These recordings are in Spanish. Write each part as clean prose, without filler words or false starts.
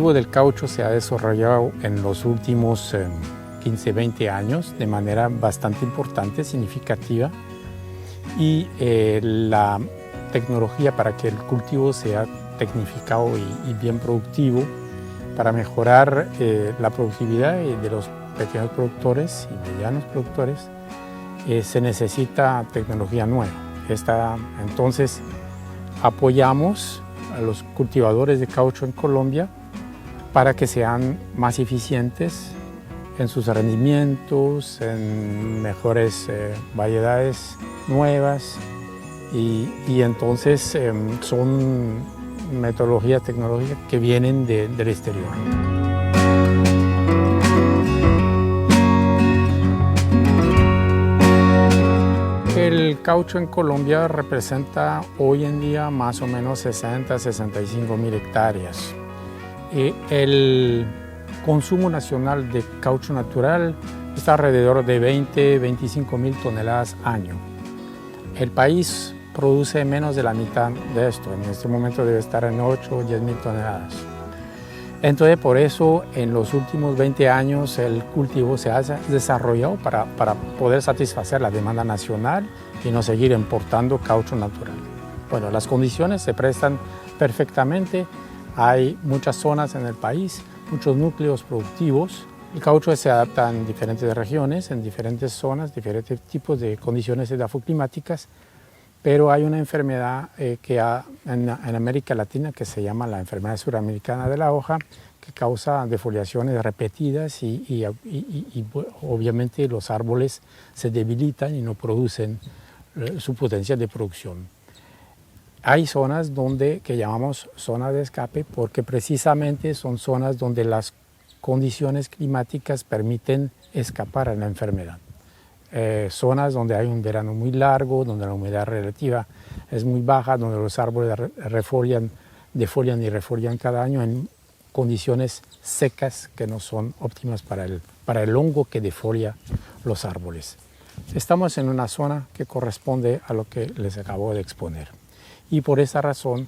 cultivo del caucho se ha desarrollado en los últimos 15, 20 años de manera bastante importante, significativa, y la tecnología para que el cultivo sea tecnificado y bien productivo, para mejorar la productividad de los pequeños productores y medianos productores, se necesita tecnología nueva. Entonces, apoyamos a los cultivadores de caucho en Colombia para que sean más eficientes en sus rendimientos, en mejores variedades nuevas, y entonces son metodologías tecnológicas que vienen del exterior. El caucho en Colombia representa hoy en día más o menos 60-65 mil hectáreas. El consumo nacional de caucho natural está alrededor de 20-25 mil toneladas año. El país produce menos de la mitad de esto. En este momento debe estar en 8 o 10 mil toneladas. Entonces, por eso, en los últimos 20 años, el cultivo se ha desarrollado para poder satisfacer la demanda nacional y no seguir importando caucho natural. Bueno, las condiciones se prestan perfectamente. Hay muchas zonas en el país, muchos núcleos productivos. El caucho se adapta en diferentes regiones, en diferentes zonas, diferentes tipos de condiciones edafoclimáticas, pero hay una enfermedad en América Latina que se llama la enfermedad suramericana de la hoja, que causa defoliaciones repetidas y obviamente los árboles se debilitan y no producen su potencial de producción. Hay zonas que llamamos zonas de escape porque precisamente son zonas donde las condiciones climáticas permiten escapar a la enfermedad. Zonas donde hay un verano muy largo, donde la humedad relativa es muy baja, donde los árboles defolian y refolian cada año en condiciones secas que no son óptimas para el hongo que defolia los árboles. Estamos en una zona que corresponde a lo que les acabo de exponer. Y por esa razón,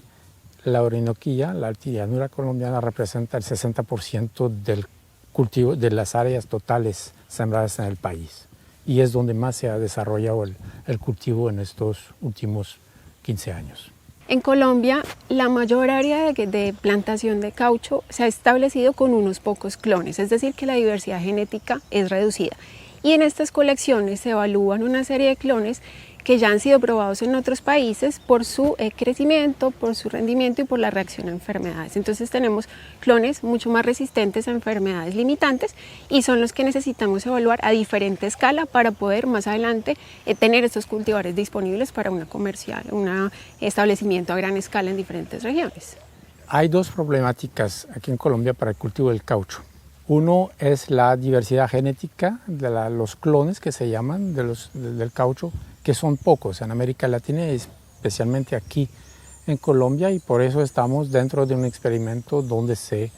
la Orinoquía, la altillanura colombiana, representa el 60% del cultivo de las áreas totales sembradas en el país. Y es donde más se ha desarrollado el cultivo en estos últimos 15 años. En Colombia, la mayor área de plantación de caucho se ha establecido con unos pocos clones, es decir, que la diversidad genética es reducida. Y en estas colecciones se evalúan una serie de clones que ya han sido probados en otros países por su crecimiento, por su rendimiento y por la reacción a enfermedades. Entonces tenemos clones mucho más resistentes a enfermedades limitantes y son los que necesitamos evaluar a diferente escala para poder más adelante tener estos cultivares disponibles para un establecimiento a gran escala en diferentes regiones. Hay dos problemáticas aquí en Colombia para el cultivo del caucho. Uno es la diversidad genética de los clones que se llaman del caucho, que son pocos en América Latina y especialmente aquí en Colombia, y por eso estamos dentro de un experimento donde se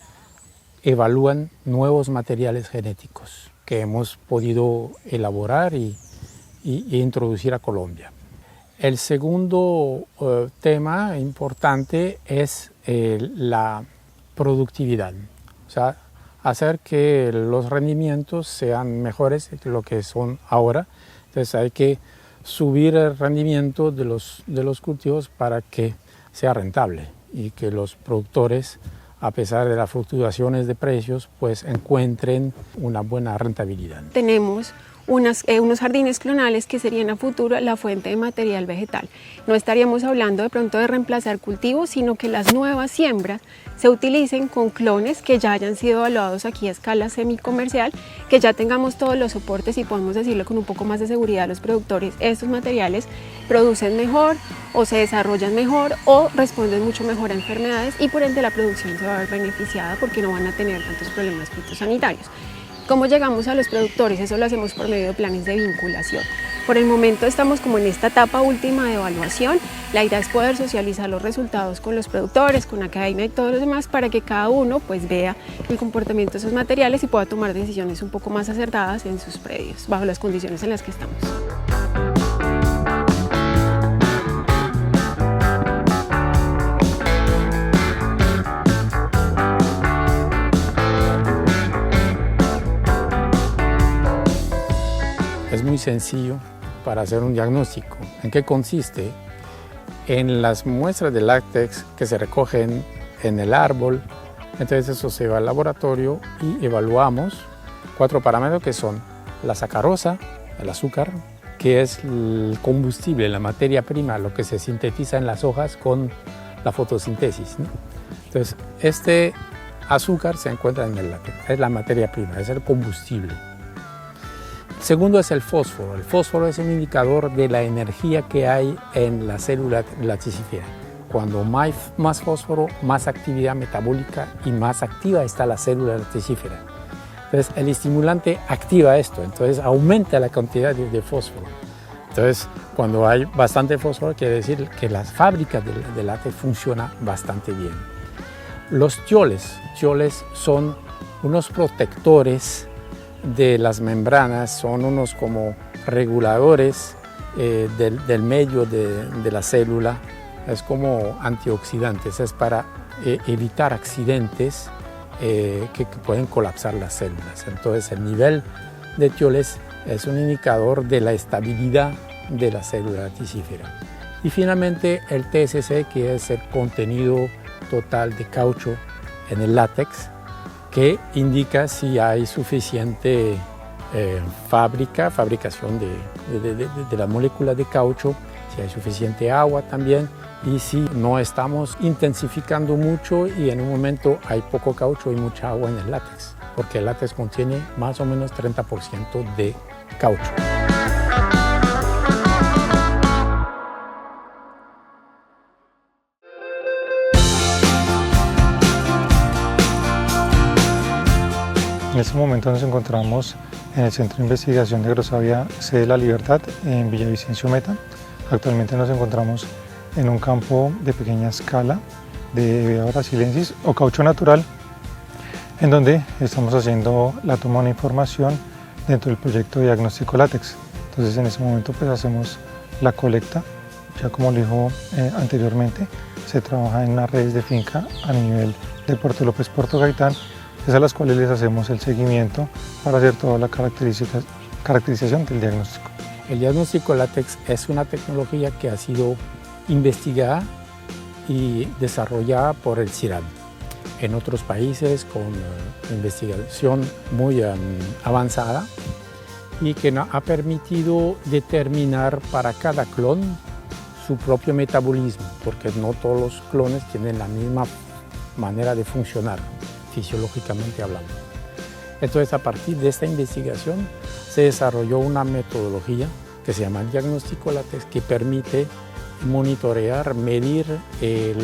evalúan nuevos materiales genéticos que hemos podido elaborar y introducir a Colombia. El segundo tema importante es la productividad, o sea, hacer que los rendimientos sean mejores que lo que son ahora. Entonces hay que subir el rendimiento de los cultivos para que sea rentable y que los productores, a pesar de las fluctuaciones de precios, pues encuentren una buena rentabilidad. Tenemos unos jardines clonales que serían a futuro la fuente de material vegetal. No estaríamos hablando de pronto de reemplazar cultivos, sino que las nuevas siembras se utilicen con clones que ya hayan sido evaluados aquí a escala semicomercial, que ya tengamos todos los soportes y podemos decirlo con un poco más de seguridad a los productores: estos materiales producen mejor o se desarrollan mejor o responden mucho mejor a enfermedades, y por ende la producción se va a ver beneficiada porque no van a tener tantos problemas fitosanitarios. ¿Cómo llegamos a los productores? Eso lo hacemos por medio de planes de vinculación. Por el momento estamos como en esta etapa última de evaluación. La idea es poder socializar los resultados con los productores, con academia y todos los demás, para que cada uno pues vea el comportamiento de esos materiales y pueda tomar decisiones un poco más acertadas en sus predios, bajo las condiciones en las que estamos. es muy sencillo para hacer un diagnóstico. ¿En qué consiste? En las muestras de látex que se recogen en el árbol, entonces eso se va al laboratorio y evaluamos 4 parámetros que son la sacarosa, el azúcar, que es el combustible, la materia prima, lo que se sintetiza en las hojas con la fotosíntesis, ¿no? Entonces, este azúcar se encuentra en el látex, es la materia prima, es el combustible. El segundo es el fósforo. El fósforo es un indicador de la energía que hay en la célula laticífera. Cuando más fósforo, más actividad metabólica y más activa está la célula laticífera. Entonces, el estimulante activa esto, entonces aumenta la cantidad de fósforo. Entonces, cuando hay bastante fósforo, quiere decir que las fábricas de látex funcionan bastante bien. Los tioles son unos protectores de las membranas, son unos como reguladores del medio de la célula, es como antioxidantes, es para evitar accidentes que pueden colapsar las células. Entonces el nivel de tioles es un indicador de la estabilidad de la célula laticífera. Y finalmente el TSC, que es el contenido total de caucho en el látex, que indica si hay suficiente fabricación de la molécula de caucho, si hay suficiente agua también, y si no estamos intensificando mucho y en un momento hay poco caucho y mucha agua en el látex, porque el látex contiene más o menos 30% de caucho. En este momento nos encontramos en el Centro de Investigación de Agrosavia, sede La Libertad, en Villavicencio Meta. Actualmente nos encontramos en un campo de pequeña escala de Hevea brasiliensis o caucho natural, en donde estamos haciendo la toma de información dentro del proyecto de diagnóstico látex. Entonces en este momento pues hacemos la colecta, ya como lo dijo anteriormente, se trabaja en las redes de finca a nivel de Puerto López, Puerto Gaitán, es a las cuales les hacemos el seguimiento para hacer toda la caracterización del diagnóstico. El diagnóstico látex es una tecnología que ha sido investigada y desarrollada por el CIRAD en otros países con investigación muy avanzada y que ha permitido determinar para cada clon su propio metabolismo, porque no todos los clones tienen la misma manera de funcionar, fisiológicamente hablando. Entonces, a partir de esta investigación se desarrolló una metodología que se llama diagnóstico látex, que permite monitorear, medir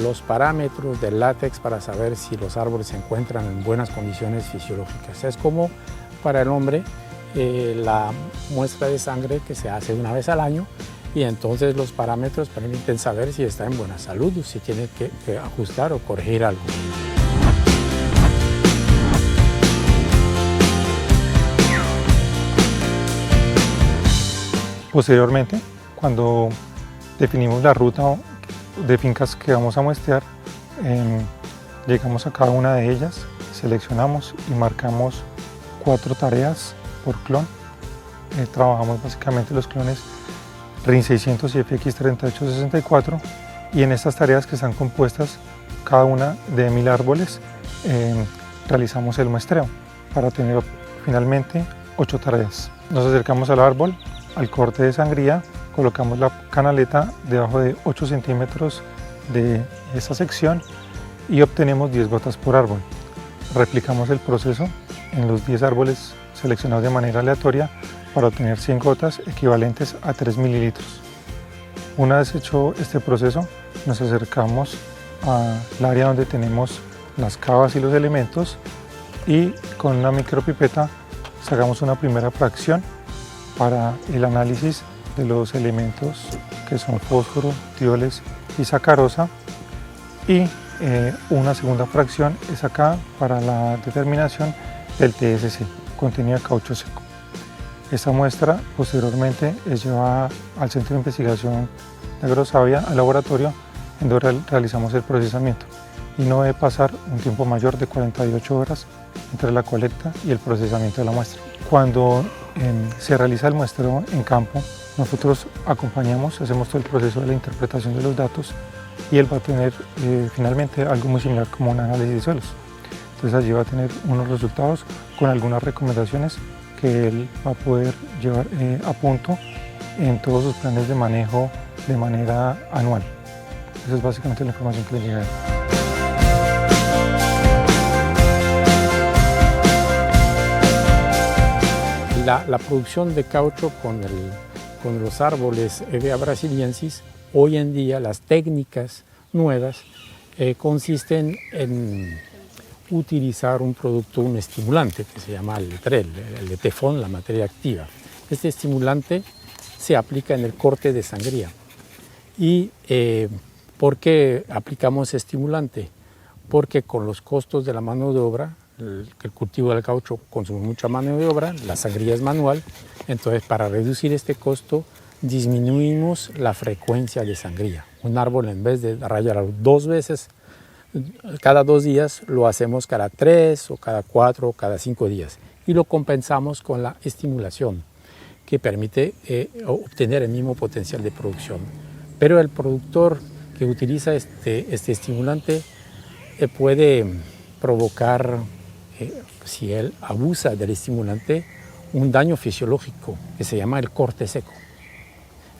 los parámetros del látex para saber si los árboles se encuentran en buenas condiciones fisiológicas. Es como para el hombre la muestra de sangre que se hace una vez al año, y entonces los parámetros permiten saber si está en buena salud o si tiene que ajustar o corregir algo. Posteriormente, cuando definimos la ruta de fincas que vamos a muestrear, llegamos a cada una de ellas, seleccionamos y marcamos 4 tareas por clon. Trabajamos básicamente los clones RIN 600 y FX3864, y en estas tareas, que están compuestas cada una de 1000 árboles, realizamos el muestreo para tener finalmente 8 tareas. Nos acercamos al árbol, al corte de sangría, colocamos la canaleta debajo de 8 centímetros de esta sección y obtenemos 10 gotas por árbol. Replicamos el proceso en los 10 árboles seleccionados de manera aleatoria para obtener 100 gotas equivalentes a 3 mililitros. Una vez hecho este proceso, nos acercamos al área donde tenemos las cavas y los elementos, y con una micropipeta sacamos una primera fracción para el análisis de los elementos que son fósforo, tioles y sacarosa, y una segunda fracción es acá para la determinación del TSC, contenido de caucho seco. Esta muestra posteriormente es llevada al Centro de Investigación de Agrosavia, al laboratorio, en donde realizamos el procesamiento, y no debe pasar un tiempo mayor de 48 horas entre la colecta y el procesamiento de la muestra. Cuando se realiza el muestreo en campo. Nosotros acompañamos, hacemos todo el proceso de la interpretación de los datos y él va a tener finalmente algo muy similar como un análisis de suelos. Entonces allí va a tener unos resultados con algunas recomendaciones que él va a poder llevar a punto en todos sus planes de manejo de manera anual. Esa es básicamente la información que le llega a él. La producción de caucho con los árboles Hevea brasiliensis, hoy en día las técnicas nuevas consisten en utilizar un producto, un estimulante que se llama el tefón, la materia activa. Este estimulante se aplica en el corte de sangría. ¿Y por qué aplicamos estimulante? Porque con los costos de la mano de obra, el cultivo del caucho consume mucha mano de obra, la sangría es manual, entonces para reducir este costo disminuimos la frecuencia de sangría. Un árbol, en vez de rayarlo 2 veces cada 2 días, lo hacemos cada 3 o cada 4 o cada 5 días y lo compensamos con la estimulación que permite obtener el mismo potencial de producción. Pero el productor que utiliza este estimulante puede provocar, si él abusa del estimulante, un daño fisiológico que se llama el corte seco,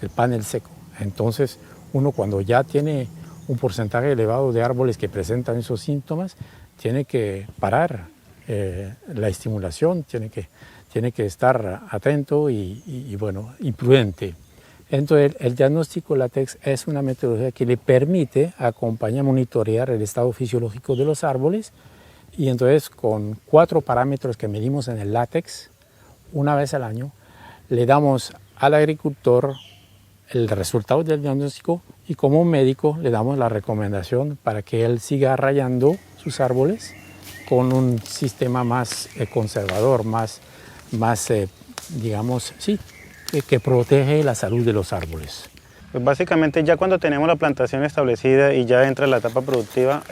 el panel seco. Entonces uno, cuando ya tiene un porcentaje elevado de árboles que presentan esos síntomas, tiene que parar la estimulación, tiene que estar atento y prudente. Entonces el diagnóstico látex es una metodología que le permite acompañar, monitorear el estado fisiológico de los árboles, y entonces con 4 parámetros que medimos en el látex, una vez al año, le damos al agricultor el resultado del diagnóstico y como médico le damos la recomendación para que él siga rayando sus árboles con un sistema más conservador, que protege la salud de los árboles. Pues básicamente ya cuando tenemos la plantación establecida y ya entra la etapa productiva,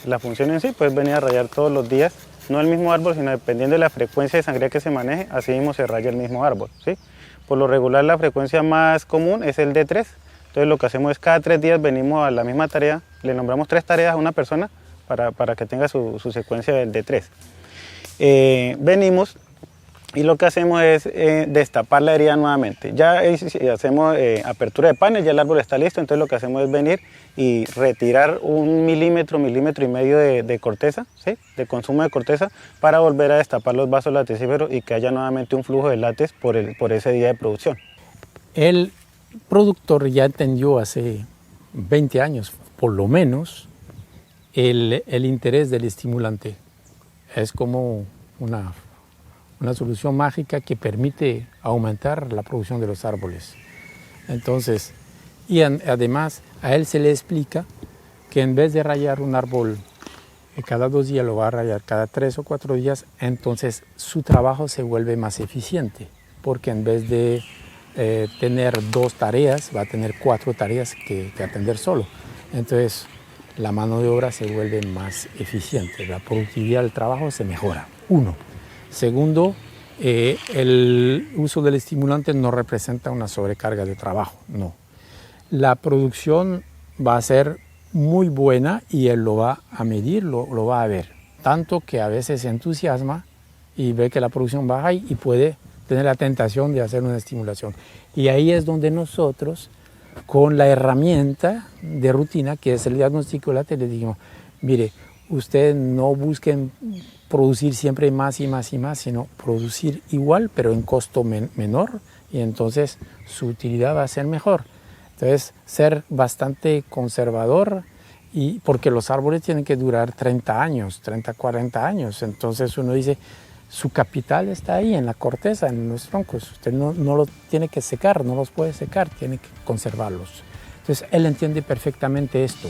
la función en sí pues venir a rayar todos los días, no el mismo árbol, sino dependiendo de la frecuencia de sangría que se maneje, así mismo se raya el mismo árbol, ¿sí? Por lo regular la frecuencia más común es el D3, entonces lo que hacemos es cada 3 días venimos a la misma tarea, le nombramos 3 tareas a una persona para que tenga su secuencia del D3. Venimos y lo que hacemos es destapar la herida nuevamente. Ya hacemos apertura de panel, ya el árbol está listo, entonces lo que hacemos es venir y retirar 1 milímetro, 1,5 milímetros de corteza, ¿sí? De consumo de corteza, para volver a destapar los vasos laticíferos y que haya nuevamente un flujo de látex por ese día de producción. El productor ya entendió hace 20 años, por lo menos, el interés del estimulante. Es como una solución mágica que permite aumentar la producción de los árboles. Entonces, además a él se le explica que en vez de rayar un árbol cada 2 días, lo va a rayar cada 3 o 4 días, entonces su trabajo se vuelve más eficiente, porque en vez de tener 2 tareas, va a tener 4 tareas que atender solo. Entonces la mano de obra se vuelve más eficiente, la productividad del trabajo se mejora. 1. Segundo, el uso del estimulante no representa una sobrecarga de trabajo, no. La producción va a ser muy buena y él lo va a medir, lo va a ver. Tanto que a veces se entusiasma y ve que la producción baja y puede tener la tentación de hacer una estimulación. Y ahí es donde nosotros, con la herramienta de rutina, que es el diagnóstico látex, le dijimos, mire, usted no busquen producir siempre más y más y más, sino producir igual, pero en costo menor, y entonces su utilidad va a ser mejor. Entonces, ser bastante conservador, y porque los árboles tienen que durar 30 años, 30, 40 años. Entonces uno dice, su capital está ahí, en la corteza, en los troncos. Usted no los tiene que secar, no los puede secar, tiene que conservarlos. Entonces, él entiende perfectamente esto.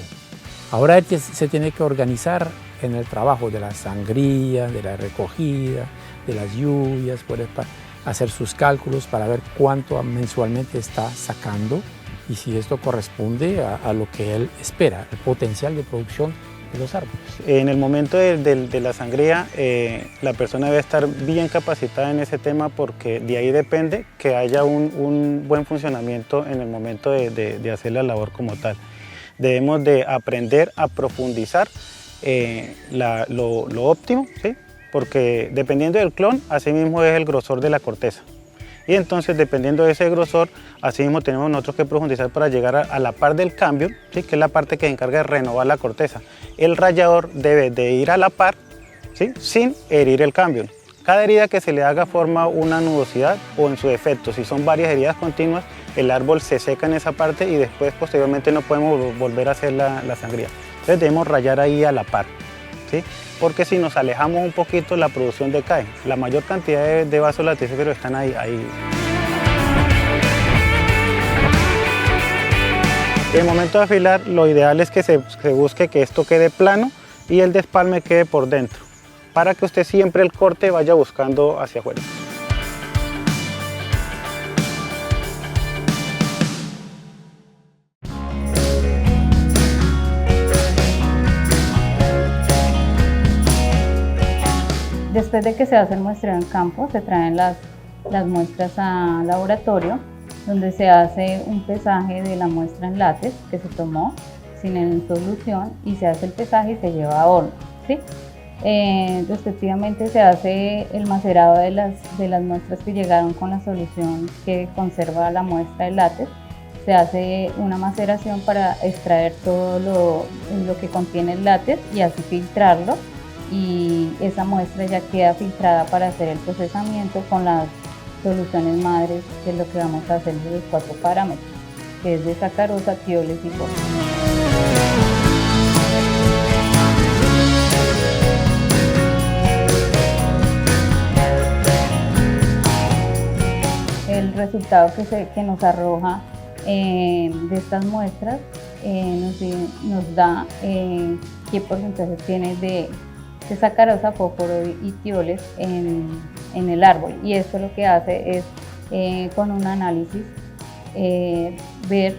Ahora él se tiene que organizar en el trabajo de la sangría, de la recogida, de las lluvias, puede hacer sus cálculos para ver cuánto mensualmente está sacando y si esto corresponde a lo que él espera, el potencial de producción de los árboles. En el momento de la sangría, la persona debe estar bien capacitada en ese tema porque de ahí depende que haya un buen funcionamiento en el momento de hacer la labor como tal. Debemos de aprender a profundizar lo óptimo, ¿sí? Porque dependiendo del clon, así mismo es el grosor de la corteza. Y entonces, dependiendo de ese grosor, así mismo tenemos nosotros que profundizar para llegar a la par del cambio, ¿sí? Que es la parte que se encarga de renovar la corteza. El rallador debe de ir a la par, ¿sí? Sin herir el cambio. Cada herida que se le haga forma una nudosidad o en su defecto, si son varias heridas continuas, el árbol se seca en esa parte y después posteriormente no podemos volver a hacer la sangría. Entonces debemos rayar ahí a la par, ¿sí? Porque si nos alejamos un poquito la producción decae. La mayor cantidad de vasos lactíferos están ahí. En el momento de afilar, lo ideal es que se busque que esto quede plano y el despalme quede por dentro, para que usted siempre el corte vaya buscando hacia afuera. Después de que se hace el muestreo en campo, se traen las muestras al laboratorio, donde se hace un pesaje de la muestra en látex que se tomó en solución y se hace el pesaje y se lleva a horno, ¿sí? Respectivamente se hace el macerado de las muestras que llegaron con la solución que conserva la muestra de látex. Se hace una maceración para extraer todo lo que contiene el látex y así filtrarlo, y esa muestra ya queda filtrada para hacer el procesamiento con las soluciones madres, que es lo que vamos a hacer de los 4 parámetros, que es de sacarosa, tioles y fósforo. El resultado que nos arroja de estas muestras nos da qué porcentaje tiene de sacarosa, fósforo y tioles en el árbol, y esto lo que hace es con un análisis ver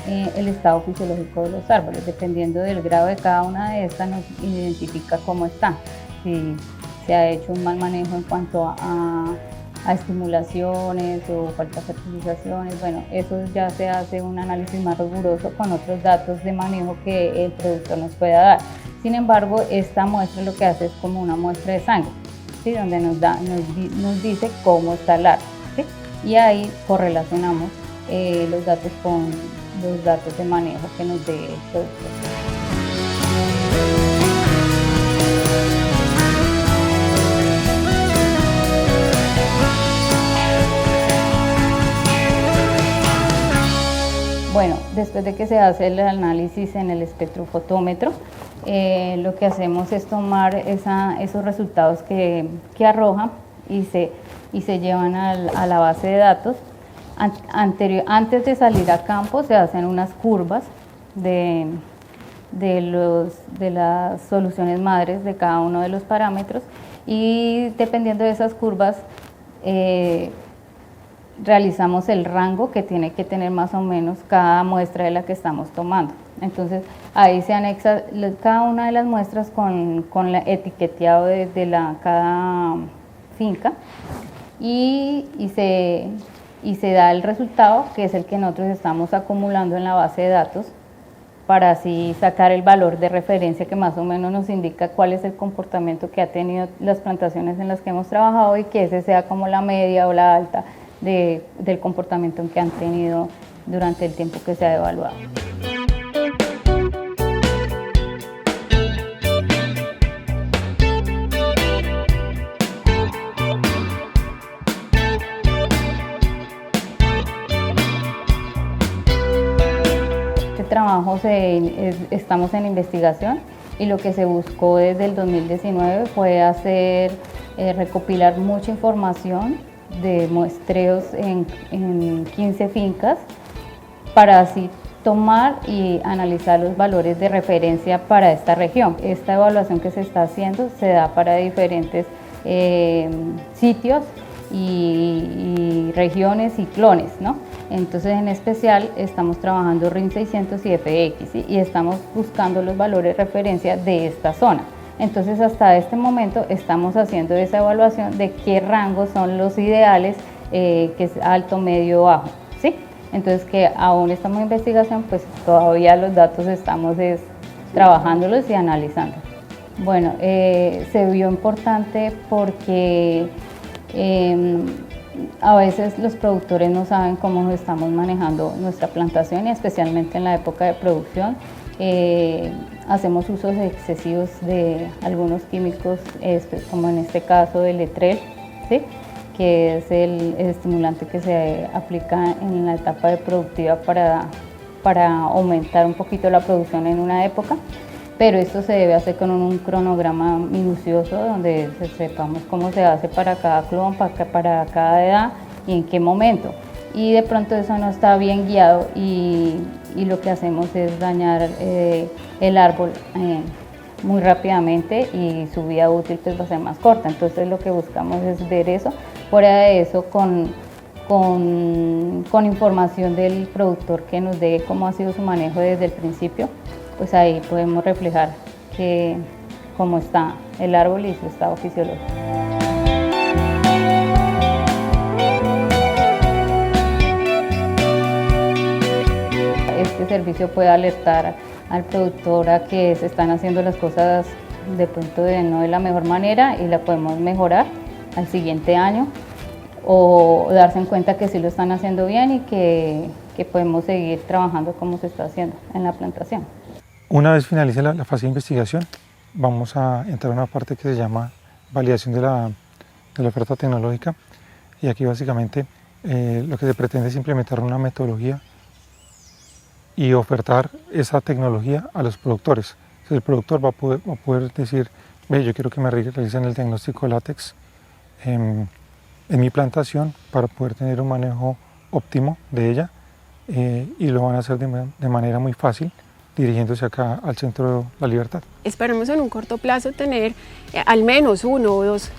el estado fisiológico de los árboles. Dependiendo del grado de cada una de estas nos identifica cómo están, si se ha hecho un mal manejo en cuanto a estimulaciones o falta de fertilizaciones. Bueno, eso ya se hace un análisis más riguroso con otros datos de manejo que el productor nos pueda dar. Sin embargo, esta muestra lo que hace es como una muestra de sangre, ¿sí? Donde nos dice cómo está el árbol, ¿sí? Y ahí correlacionamos los datos con los datos de manejo que nos dé el productor. Bueno, después de que se hace el análisis en el espectrofotómetro, lo que hacemos es tomar esos resultados que arroja y se llevan a la base de datos. Antes de salir a campo se hacen unas curvas de las soluciones madres de cada uno de los parámetros, y dependiendo de esas curvas realizamos el rango que tiene que tener más o menos cada muestra de la que estamos tomando. Entonces ahí se anexa cada una de las muestras con el etiqueteado de cada finca, y se da el resultado, que es el que nosotros estamos acumulando en la base de datos, para así sacar el valor de referencia que más o menos nos indica cuál es el comportamiento que ha tenido las plantaciones en las que hemos trabajado, y que ese sea como la media o la alta del comportamiento que han tenido durante el tiempo que se ha evaluado. Este trabajo estamos en investigación, y lo que se buscó desde el 2019 fue recopilar mucha información de muestreos en 15 fincas, para así tomar y analizar los valores de referencia para esta región. Esta evaluación que se está haciendo se da para diferentes sitios, y regiones y clones, ¿no? Entonces en especial estamos trabajando RIN 600 y FX, ¿sí? Y estamos buscando los valores de referencia de esta zona. Entonces hasta este momento estamos haciendo esa evaluación de qué rangos son los ideales, que es alto, medio, bajo, ¿sí? Entonces que aún estamos en investigación, pues todavía los datos estamos trabajándolos y analizando. Bueno, se vio importante porque a veces los productores no saben cómo estamos manejando nuestra plantación y especialmente en la época de producción hacemos usos excesivos de algunos químicos, como en este caso del Etrel, ¿sí? Que es el estimulante que se aplica en la etapa de productiva para aumentar un poquito la producción en una época. Pero esto se debe hacer con un cronograma minucioso donde sepamos cómo se hace para cada clon, para cada edad y en qué momento. Y de pronto eso no está bien guiado y lo que hacemos es dañar el árbol muy rápidamente y su vida útil pues va a ser más corta. Entonces lo que buscamos es ver eso. Fuera de eso, con información del productor que nos dé cómo ha sido su manejo desde el principio, pues ahí podemos reflejar cómo está el árbol y su estado fisiológico. Este servicio puede alertar al productor a que se están haciendo las cosas de pronto no de la mejor manera y la podemos mejorar al siguiente año, o darse en cuenta que sí lo están haciendo bien y que podemos seguir trabajando como se está haciendo en la plantación. Una vez finalice la fase de investigación, vamos a entrar a una parte que se llama validación de la oferta tecnológica, y aquí básicamente lo que se pretende es implementar una metodología y ofertar esa tecnología a los productores. Entonces, el productor va a poder decir, ve, yo quiero que me realicen el diagnóstico de látex en mi plantación para poder tener un manejo óptimo de ella, y lo van a hacer de manera muy fácil, dirigiéndose acá al Centro La Libertad. Esperamos en un corto plazo tener al menos 1 o 2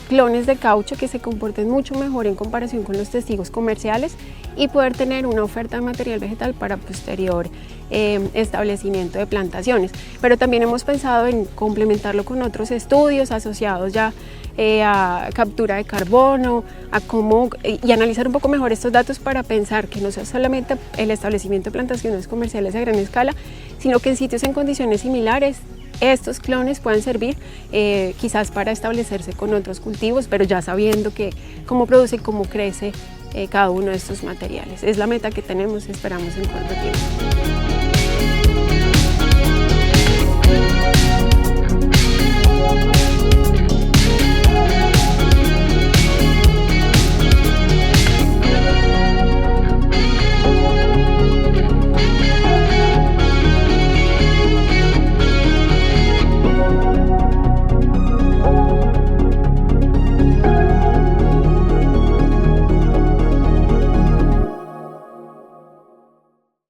clones de caucho que se comporten mucho mejor en comparación con los testigos comerciales y poder tener una oferta de material vegetal para posterior establecimiento de plantaciones. Pero también hemos pensado en complementarlo con otros estudios asociados ya a captura de carbono, a cómo y analizar un poco mejor estos datos para pensar que no sea solamente el establecimiento de plantaciones comerciales a gran escala, sino que en sitios en condiciones similares estos clones pueden servir quizás para establecerse con otros cultivos, pero ya sabiendo cómo produce y cómo crece cada uno de estos materiales. Es la meta que tenemos, esperamos en corto tiempo.